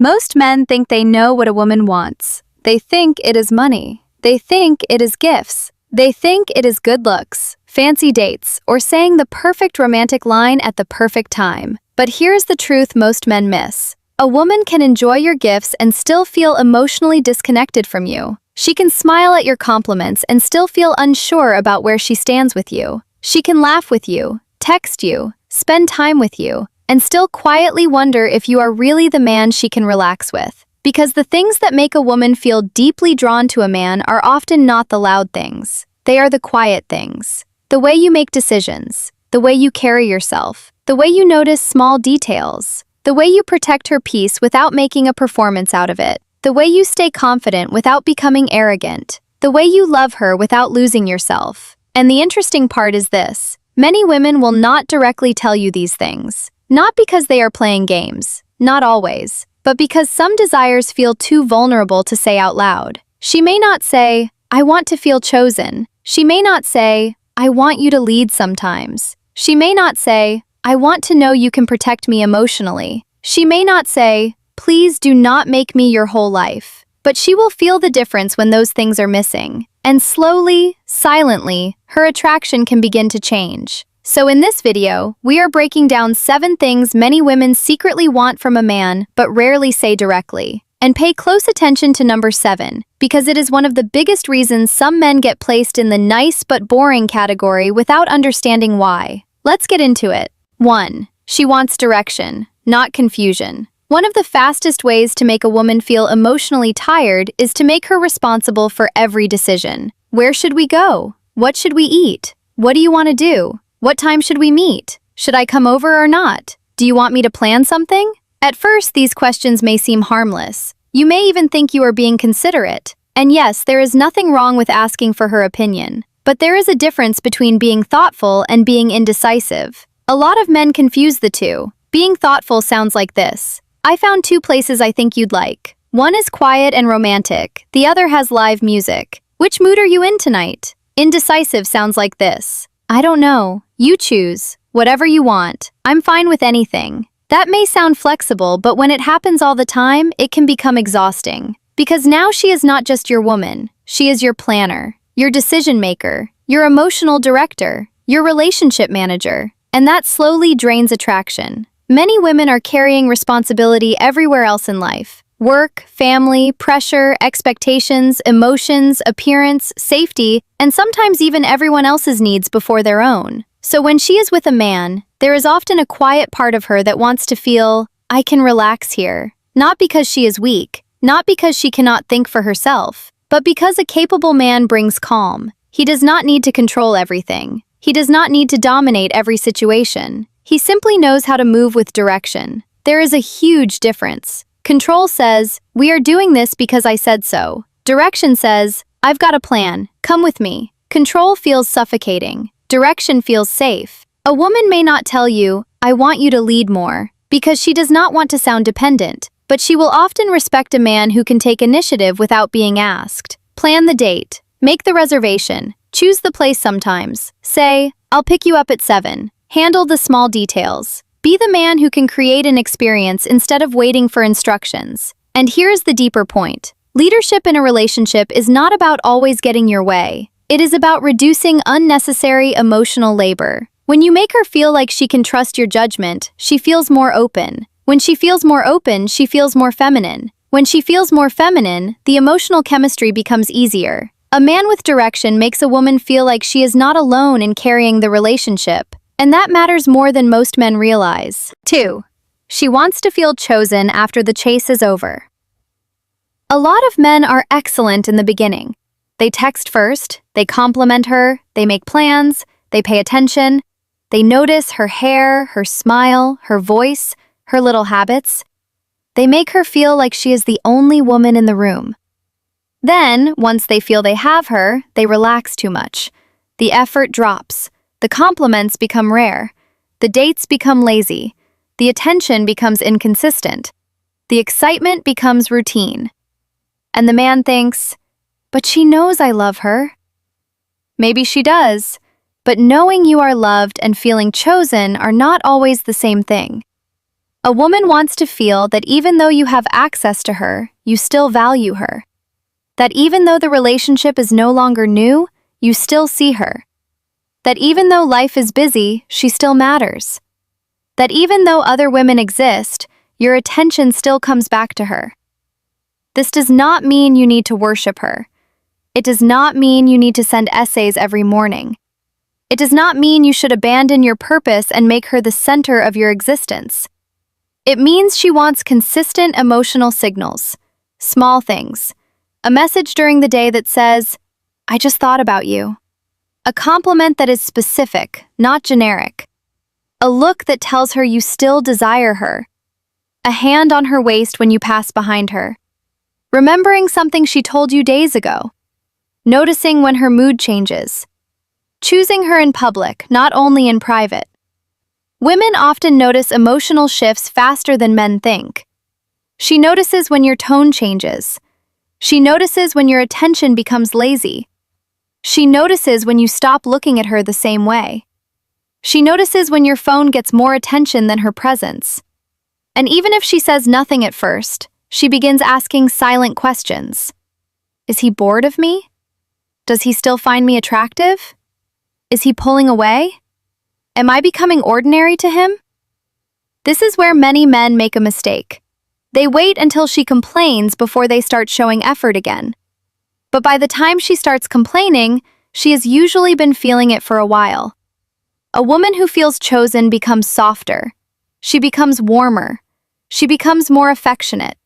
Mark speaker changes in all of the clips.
Speaker 1: Most men think they know what a woman wants. They think it is money. They think it is gifts. They think it is good looks, fancy dates, or saying the perfect romantic line at the perfect time. But here's the truth most men miss. A woman can enjoy your gifts and still feel emotionally disconnected from you. She can smile at your compliments and still feel unsure about where she stands with you. She can laugh with you, text you, spend time with you, and still quietly wonder if you are really the man she can relax with. Because the things that make a woman feel deeply drawn to a man are often not the loud things. They are the quiet things. The way you make decisions, the way you carry yourself, the way you notice small details, the way you protect her peace without making a performance out of it, the way you stay confident without becoming arrogant, the way you love her without losing yourself. And the interesting part is this: many women will not directly tell you these things. Not because they are playing games, not always, but because some desires feel too vulnerable to say out loud. She may not say, "I want to feel chosen." She may not say, "I want you to lead sometimes." She may not say, "I want to know you can protect me emotionally." She may not say, "Please do not make me your whole life." But she will feel the difference when those things are missing. And slowly, silently, her attraction can begin to change. So in this video, we are breaking down 7 things many women secretly want from a man but rarely say directly. And pay close attention to number 7, because it is one of the biggest reasons some men get placed in the nice but boring category without understanding why. Let's get into it. 1. She wants direction, not confusion. One of the fastest ways to make a woman feel emotionally tired is to make her responsible for every decision. Where should we go? What should we eat? What do you want to do? What time should we meet? Should I come over or not? Do you want me to plan something? At first, these questions may seem harmless. You may even think you are being considerate. And yes, there is nothing wrong with asking for her opinion. But there is a difference between being thoughtful and being indecisive. A lot of men confuse the two. Being thoughtful sounds like this: "I found 2 places I think you'd like. One is quiet and romantic. The other has live music. Which mood are you in tonight?" Indecisive sounds like this: "I don't know. You choose. Whatever you want. I'm fine with anything." That may sound flexible, but when it happens all the time, it can become exhausting. Because now she is not just your woman. She is your planner, your decision maker, your emotional director, your relationship manager. And that slowly drains attraction. Many women are carrying responsibility everywhere else in life: work, family, pressure, expectations, emotions, appearance, safety, and sometimes even everyone else's needs before their own. So when she is with a man, there is often a quiet part of her that wants to feel, "I can relax here." Not because she is weak, not because she cannot think for herself, but because a capable man brings calm. He does not need to control everything. He does not need to dominate every situation. He simply knows how to move with direction. There is a huge difference. Control says, "We are doing this because I said so." Direction says, "I've got a plan. Come with me." Control feels suffocating. Direction feels safe. A woman may not tell you, "I want you to lead more," because she does not want to sound dependent, but she will often respect a man who can take initiative without being asked. Plan the date. Make the reservation. Choose the place sometimes. Say, "I'll pick you up at 7. Handle the small details. Be the man who can create an experience instead of waiting for instructions. And here's the deeper point. Leadership in a relationship is not about always getting your way. It is about reducing unnecessary emotional labor. When you make her feel like she can trust your judgment, she feels more open. When she feels more open, she feels more feminine. When she feels more feminine, the emotional chemistry becomes easier. A man with direction makes a woman feel like she is not alone in carrying the relationship. And that matters more than most men realize. 2. She wants to feel chosen after the chase is over. A lot of men are excellent in the beginning. They text first, they compliment her, they make plans, they pay attention, they notice her hair, her smile, her voice, her little habits. They make her feel like she is the only woman in the room. Then, once they feel they have her, they relax too much. The effort drops. The compliments become rare. The dates become lazy. The attention becomes inconsistent. The excitement becomes routine. And the man thinks, "But she knows I love her." Maybe she does, but knowing you are loved and feeling chosen are not always the same thing. A woman wants to feel that even though you have access to her, you still value her. That even though the relationship is no longer new, you still see her. That even though life is busy, she still matters. That even though other women exist, your attention still comes back to her. This does not mean you need to worship her. It does not mean you need to send essays every morning. It does not mean you should abandon your purpose and make her the center of your existence. It means she wants consistent emotional signals, small things, a message during the day that says, "I just thought about you." A compliment that is specific, not generic. A look that tells her you still desire her. A hand on her waist when you pass behind her. Remembering something she told you days ago. Noticing when her mood changes. Choosing her in public, not only in private. Women often notice emotional shifts faster than men think. She notices when your tone changes. She notices when your attention becomes lazy. She notices when you stop looking at her the same way. She notices when your phone gets more attention than her presence. And even if she says nothing at first, she begins asking silent questions. Is he bored of me? Does he still find me attractive? Is he pulling away? Am I becoming ordinary to him? This is where many men make a mistake. They wait until she complains before they start showing effort again. But by the time she starts complaining, she has usually been feeling it for a while. A woman who feels chosen becomes softer. She becomes warmer. She becomes more affectionate.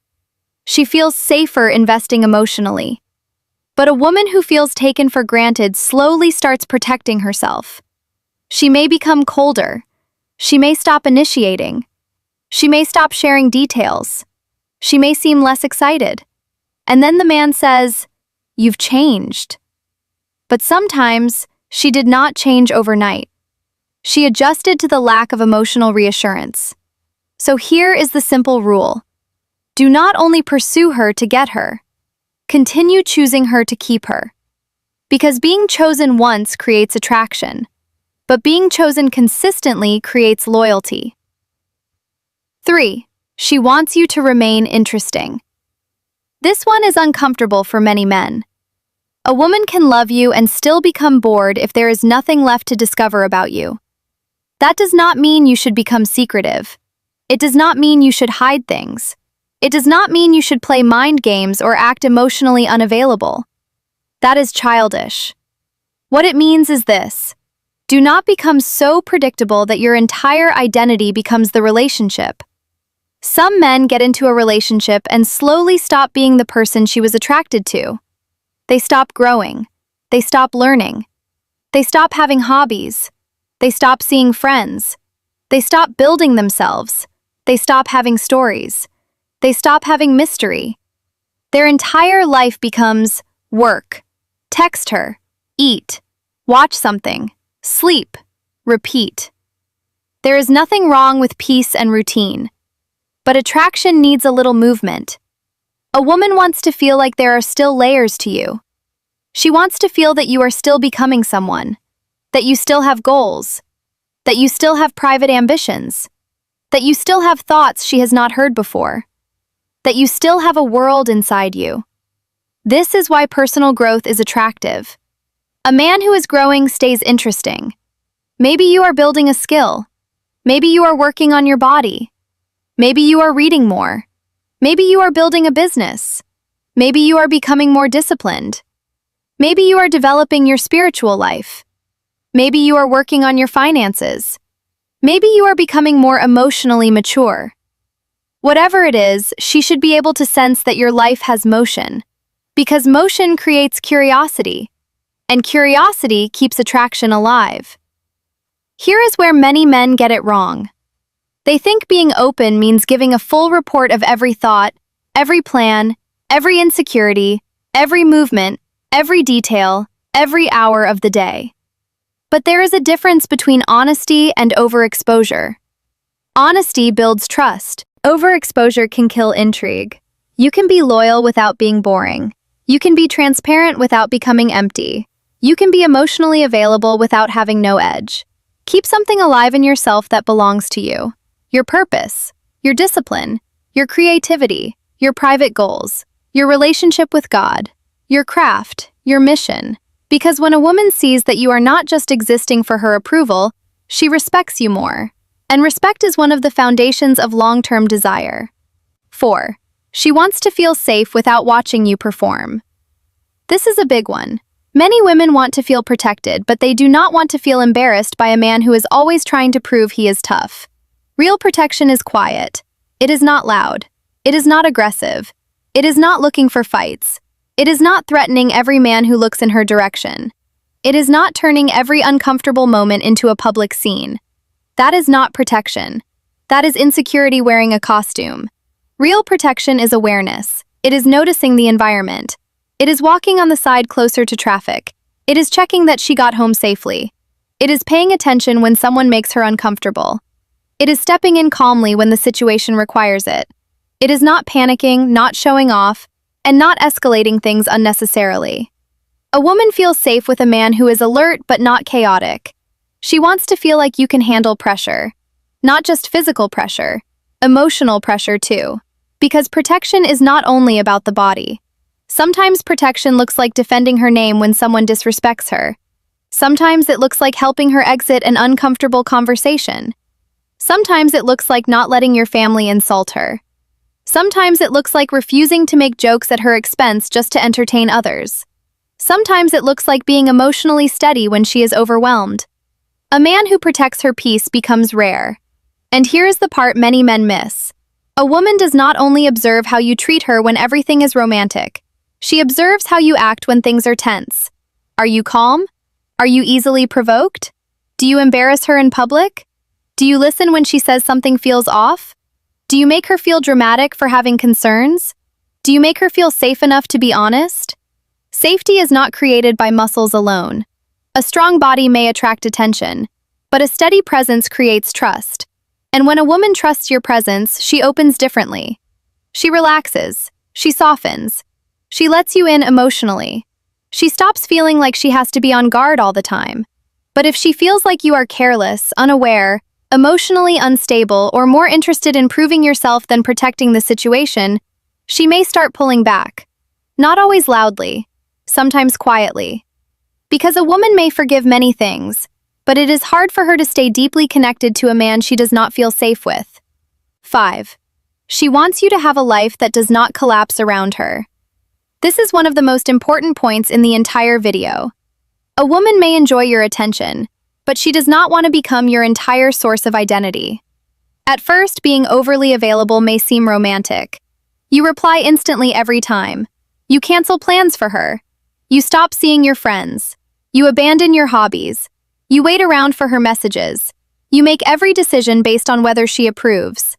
Speaker 1: She feels safer investing emotionally. But a woman who feels taken for granted slowly starts protecting herself. She may become colder. She may stop initiating. She may stop sharing details. She may seem less excited. And then the man says, "You've changed." But sometimes, she did not change overnight. She adjusted to the lack of emotional reassurance. So here is the simple rule. Do not only pursue her to get her. Continue choosing her to keep her. Because being chosen once creates attraction, but being chosen consistently creates loyalty. 3. She wants you to remain interesting. This one is uncomfortable for many men. A woman can love you and still become bored if there is nothing left to discover about you. That does not mean you should become secretive. It does not mean you should hide things. It does not mean you should play mind games or act emotionally unavailable. That is childish. What it means is this: do not become so predictable that your entire identity becomes the relationship. Some men get into a relationship and slowly stop being the person she was attracted to. They stop growing. They stop learning. They stop having hobbies. They stop seeing friends. They stop building themselves. They stop having stories. They stop having mystery. Their entire life becomes work, text her, eat, watch something, sleep, repeat. There is nothing wrong with peace and routine, but attraction needs a little movement. A woman wants to feel like there are still layers to you. She wants to feel that you are still becoming someone, that you still have goals, that you still have private ambitions, that you still have thoughts she has not heard before, that you still have a world inside you. This is why personal growth is attractive. A man who is growing stays interesting. Maybe you are building a skill. Maybe you are working on your body. Maybe you are reading more. Maybe you are building a business. Maybe you are becoming more disciplined. Maybe you are developing your spiritual life. Maybe you are working on your finances. Maybe you are becoming more emotionally mature. Whatever it is, she should be able to sense that your life has motion, because motion creates curiosity, and curiosity keeps attraction alive. Here is where many men get it wrong. They think being open means giving a full report of every thought, every plan, every insecurity, every movement, every detail, every hour of the day. But there is a difference between honesty and overexposure. Honesty builds trust. Overexposure can kill intrigue. You can be loyal without being boring. You can be transparent without becoming empty. You can be emotionally available without having no edge. Keep something alive in yourself that belongs to you. Your purpose. your discipline, your creativity, your private goals, your relationship with God, your craft, your mission. Because when a woman sees that you are not just existing for her approval, she respects you more. And respect is one of the foundations of long-term desire. 4. She wants to feel safe without watching you perform. This is a big one. Many women want to feel protected, but they do not want to feel embarrassed by a man who is always trying to prove he is tough. Real protection is quiet. It is not loud. It is not aggressive. It is not looking for fights. It is not threatening every man who looks in her direction. It is not turning every uncomfortable moment into a public scene. That is not protection. That is insecurity wearing a costume. Real protection is awareness. It is noticing the environment. It is walking on the side closer to traffic. It is checking that she got home safely. It is paying attention when someone makes her uncomfortable. It is stepping in calmly when the situation requires it. It is not panicking, not showing off, and not escalating things unnecessarily. A woman feels safe with a man who is alert but not chaotic. She wants to feel like you can handle pressure. Not just physical pressure, emotional pressure too. Because protection is not only about the body. Sometimes protection looks like defending her name when someone disrespects her. Sometimes it looks like helping her exit an uncomfortable conversation. Sometimes it looks like not letting your family insult her. Sometimes it looks like refusing to make jokes at her expense just to entertain others. Sometimes it looks like being emotionally steady when she is overwhelmed. A man who protects her peace becomes rare. And here is the part many men miss. A woman does not only observe how you treat her when everything is romantic. She observes how you act when things are tense. Are you calm? Are you easily provoked? Do you embarrass her in public? Do you listen when she says something feels off? Do you make her feel dramatic for having concerns? Do you make her feel safe enough to be honest? Safety is not created by muscles alone. A strong body may attract attention, but a steady presence creates trust. And when a woman trusts your presence, she opens differently. She relaxes. She softens. She lets you in emotionally. She stops feeling like she has to be on guard all the time. But if she feels like you are careless, unaware, emotionally unstable, or more interested in proving yourself than protecting the situation, she may start pulling back. Not always loudly, sometimes quietly. Because a woman may forgive many things, but it is hard for her to stay deeply connected to a man she does not feel safe with. 5. She wants you to have a life that does not collapse around her. This is one of the most important points in the entire video. A woman may enjoy your attention, but she does not want to become your entire source of identity. At first, being overly available may seem romantic. You reply instantly every time. You cancel plans for her. You stop seeing your friends. You abandon your hobbies. You wait around for her messages. You make every decision based on whether she approves.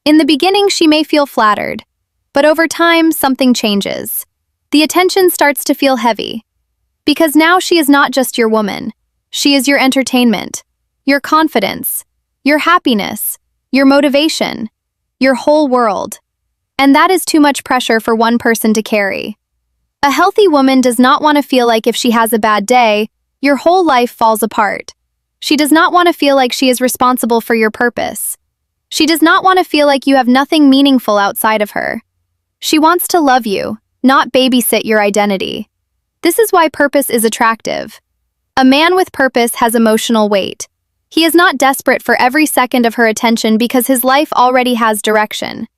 Speaker 1: In the beginning, she may feel flattered, but over time, something changes. The attention starts to feel heavy. Because now she is not just your woman. She is your entertainment, your confidence, your happiness, your motivation, your whole world. And that is too much pressure for one person to carry. A healthy woman does not want to feel like if she has a bad day, your whole life falls apart. She does not want to feel like she is responsible for your purpose. She does not want to feel like you have nothing meaningful outside of her. She wants to love you, not babysit your identity. This is why purpose is attractive. A man with purpose has emotional weight. He is not desperate for every second of her attention because his life already has direction.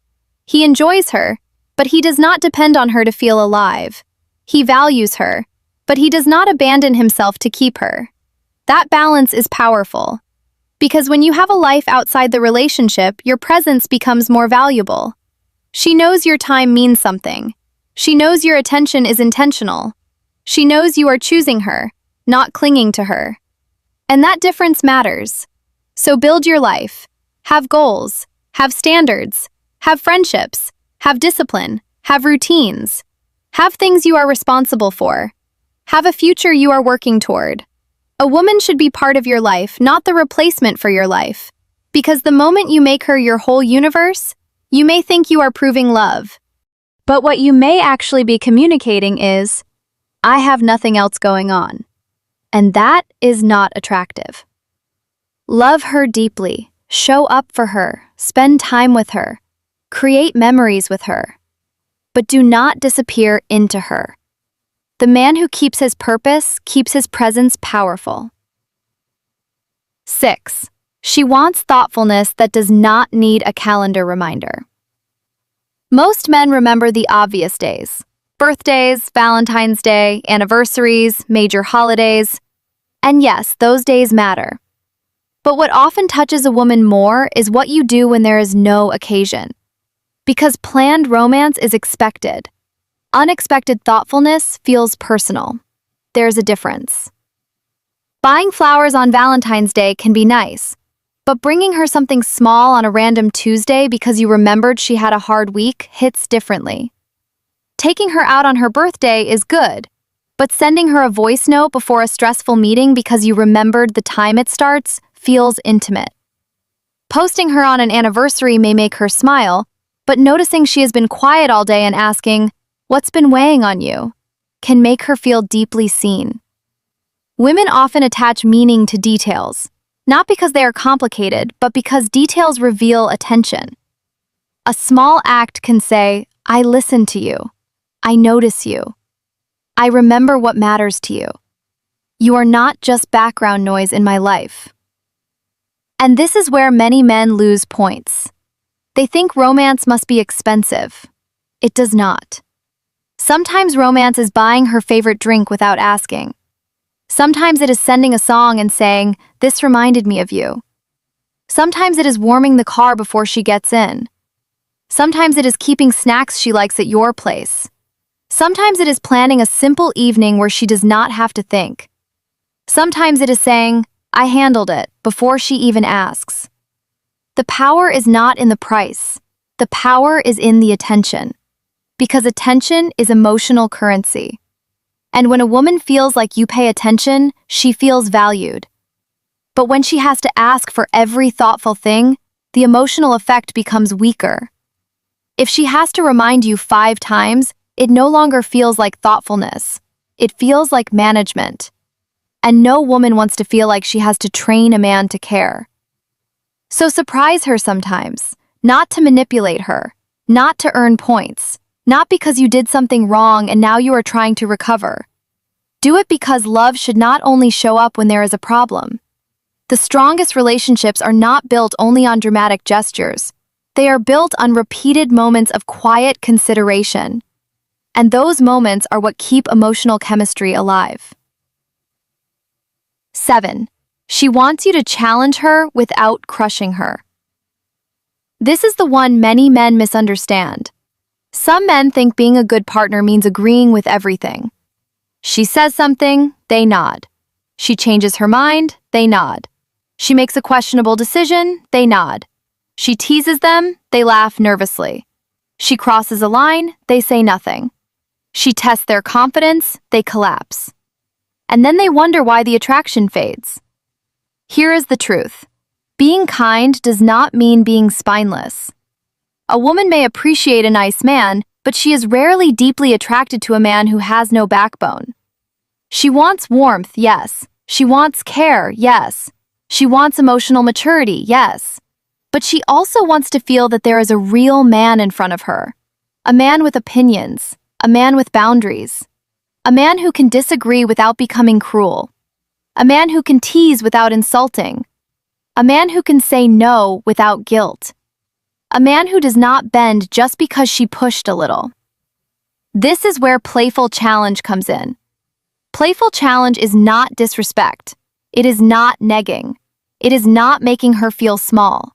Speaker 1: He enjoys her, but he does not depend on her to feel alive. He values her, but he does not abandon himself to keep her. That balance is powerful. Because when you have a life outside the relationship, your presence becomes more valuable. She knows your time means something. She knows your attention is intentional. She knows you are choosing her, not clinging to her. And that difference matters. So build your life. Have goals. Have standards. Have friendships. Have discipline. Have routines. Have things you are responsible for. Have a future you are working toward. A woman should be part of your life, not the replacement for your life. Because the moment you make her your whole universe, you may think you are proving love. But what you may actually be communicating is, I have nothing else going on. And that is not attractive. Love her deeply. Show up for her, spend time with her, create memories with her. But do not disappear into her. The man who keeps his purpose keeps his presence powerful. 6. She wants thoughtfulness that does not need a calendar reminder. Most men remember the obvious days: birthdays, Valentine's Day, anniversaries, major holidays. And yes, those days matter. But what often touches a woman more is what you do when there is no occasion. Because planned romance is expected. Unexpected thoughtfulness feels personal. There's a difference. Buying flowers on Valentine's Day can be nice, but bringing her something small on a random Tuesday because you remembered she had a hard week hits differently. Taking her out on her birthday is good, but sending her a voice note before a stressful meeting because you remembered the time it starts feels intimate. Posting her on an anniversary may make her smile, but noticing she has been quiet all day and asking, "What's been weighing on you?" can make her feel deeply seen. Women often attach meaning to details, not because they are complicated, but because details reveal attention. A small act can say, "I listen to you. I notice you. I remember what matters to you. You are not just background noise in my life." And this is where many men lose points. They think romance must be expensive. It does not. Sometimes romance is buying her favorite drink without asking. Sometimes it is sending a song and saying, "This reminded me of you." Sometimes it is warming the car before she gets in. Sometimes it is keeping snacks she likes at your place. Sometimes it is planning a simple evening where she does not have to think. Sometimes it is saying, "I handled it," before she even asks. The power is not in the price. The power is in the attention. Because attention is emotional currency. And when a woman feels like you pay attention, she feels valued. But when she has to ask for every thoughtful thing, the emotional effect becomes weaker. If she has to remind you 5 times, it no longer feels like thoughtfulness. It feels like management. And no woman wants to feel like she has to train a man to care. So surprise her sometimes, not to manipulate her, not to earn points, not because you did something wrong and now you are trying to recover. Do it because love should not only show up when there is a problem. The strongest relationships are not built only on dramatic gestures. They are built on repeated moments of quiet consideration. And those moments are what keep emotional chemistry alive. 7. She wants you to challenge her without crushing her. This is the one many men misunderstand. Some men think being a good partner means agreeing with everything. She says something, they nod. She changes her mind, they nod. She makes a questionable decision, they nod. She teases them, they laugh nervously. She crosses a line, they say nothing. She tests their confidence, they collapse. And then they wonder why the attraction fades. Here is the truth. Being kind does not mean being spineless. A woman may appreciate a nice man, but she is rarely deeply attracted to a man who has no backbone. She wants warmth, yes. She wants care, yes. She wants emotional maturity, yes. But she also wants to feel that there is a real man in front of her. A man with opinions, a man with boundaries. A man who can disagree without becoming cruel. A man who can tease without insulting. A man who can say no without guilt. A man who does not bend just because she pushed a little. This is where playful challenge comes in. Playful challenge is not disrespect. It is not negging. It is not making her feel small.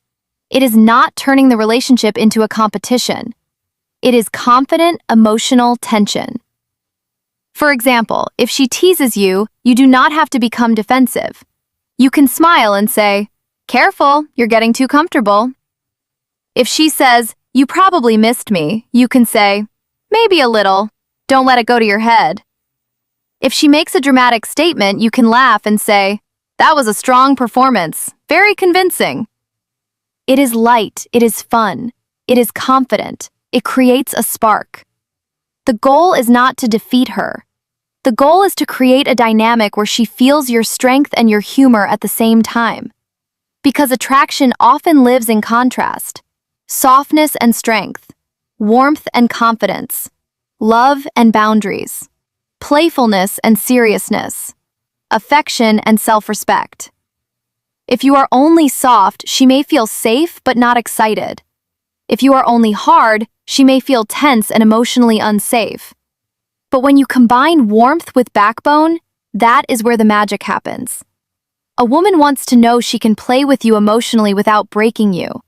Speaker 1: It is not turning the relationship into a competition. It is confident, emotional tension. For example, if she teases you, you do not have to become defensive. You can smile and say, "Careful, you're getting too comfortable." If she says, "You probably missed me," you can say, "Maybe a little. Don't let it go to your head." If she makes a dramatic statement, you can laugh and say, "That was a strong performance. Very convincing." It is light, it is fun, it is confident, it creates a spark. The goal is not to defeat her. The goal is to create a dynamic where she feels your strength and your humor at the same time. Because attraction often lives in contrast. Softness and strength, warmth and confidence, love and boundaries, playfulness and seriousness, affection and self-respect. If you are only soft, she may feel safe but not excited. If you are only hard, she may feel tense and emotionally unsafe. But when you combine warmth with backbone, that is where the magic happens. A woman wants to know she can play with you emotionally without breaking you.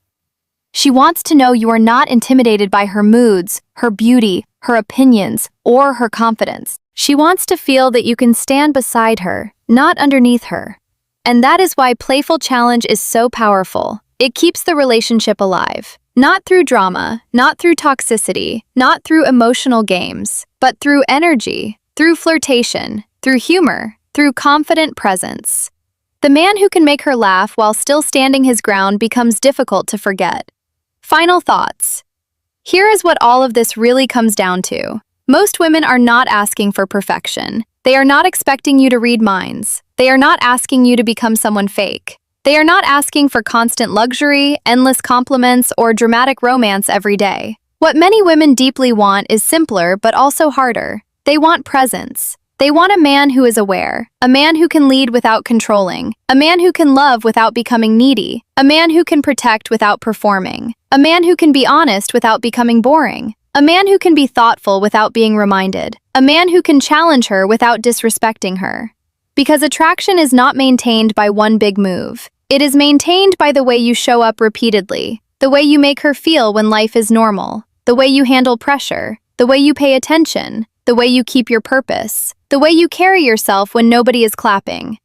Speaker 1: She wants to know you are not intimidated by her moods, her beauty, her opinions, or her confidence. She wants to feel that you can stand beside her, not underneath her. And that is why playful challenge is so powerful. It keeps the relationship alive. Not through drama, not through toxicity, not through emotional games, but through energy, through flirtation, through humor, through confident presence. The man who can make her laugh while still standing his ground becomes difficult to forget. Final thoughts. Here is what all of this really comes down to. Most women are not asking for perfection. They are not expecting you to read minds. They are not asking you to become someone fake. They are not asking for constant luxury, endless compliments, or dramatic romance every day. What many women deeply want is simpler but also harder. They want presence. They want a man who is aware, a man who can lead without controlling, a man who can love without becoming needy, a man who can protect without performing, a man who can be honest without becoming boring, a man who can be thoughtful without being reminded, a man who can challenge her without disrespecting her. Because attraction is not maintained by one big move. It is maintained by the way you show up repeatedly, the way you make her feel when life is normal, the way you handle pressure, the way you pay attention, the way you keep your purpose, the way you carry yourself when nobody is clapping.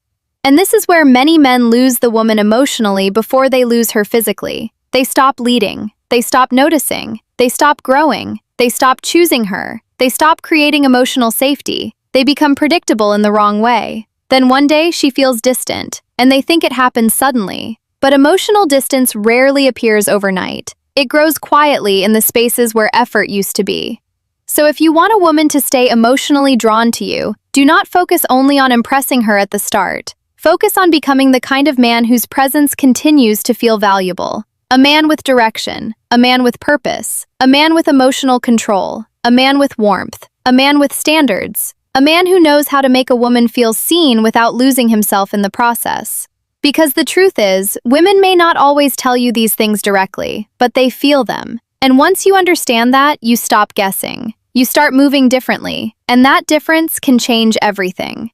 Speaker 1: And this is where many men lose the woman emotionally before they lose her physically. They stop leading, they stop noticing, they stop growing, they stop choosing her, they stop creating emotional safety, they become predictable in the wrong way. Then one day she feels distant, and they think it happens suddenly. But emotional distance rarely appears overnight. It grows quietly in the spaces where effort used to be. So if you want a woman to stay emotionally drawn to you, do not focus only on impressing her at the start. Focus on becoming the kind of man whose presence continues to feel valuable. A man with direction, a man with purpose, a man with emotional control, a man with warmth, a man with standards, a man who knows how to make a woman feel seen without losing himself in the process. Because the truth is, women may not always tell you these things directly, but they feel them. And once you understand that, you stop guessing. You start moving differently, and that difference can change everything.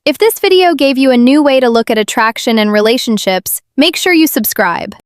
Speaker 1: If this video gave you a new way to look at attraction and relationships, make sure you subscribe.